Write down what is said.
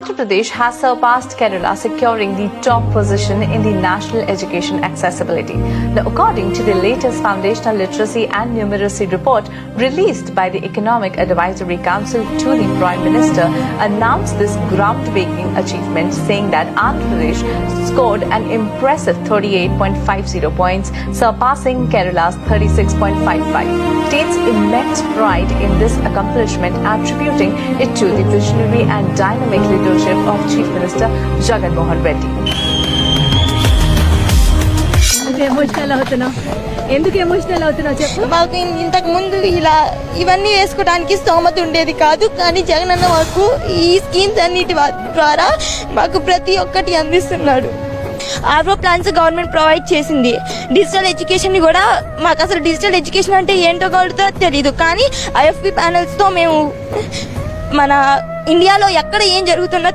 Andhra Pradesh has surpassed Kerala, securing the top position in the national education accessibility. Now, according to the latest Foundational Literacy and Numeracy report released by the Economic Advisory Council to the Prime Minister, announced this groundbreaking achievement, saying that Andhra Pradesh scored an impressive 38.50 points, surpassing Kerala's 36.55. Takes immense pride in this accomplishment, attributing it to the visionary and dynamic leadership of Chief Minister Jagan Mohan Reddy. ఎందుకు emotional అవుతున్నావు చెప్పు. మాకు ఇంతకు ముందు ఇవన్నీ వేసుకోవడానికి స్తోమత ఉండేది కాదు, కానీ జగన్ అన్న మాకు ఈ స్కీమ్స్ అన్నిటి ద్వారా మాకు ప్రతి ఒక్కటి అందిస్తున్నాడు. ఆర్ఓ ప్లాన్స్ గవర్నమెంట్ ప్రొవైడ్ చేసింది. డిజిటల్ ఎడ్యుకేషన్ కూడా మాకు అసలు డిజిటల్ ఎడ్యుకేషన్ అంటే ఏంటో కూడా తెలీదు, కానీ ఐఎఫ్పి ప్యానెల్స్తో మేము మన ఇండియాలో ఎక్కడ ఏం జరుగుతుందో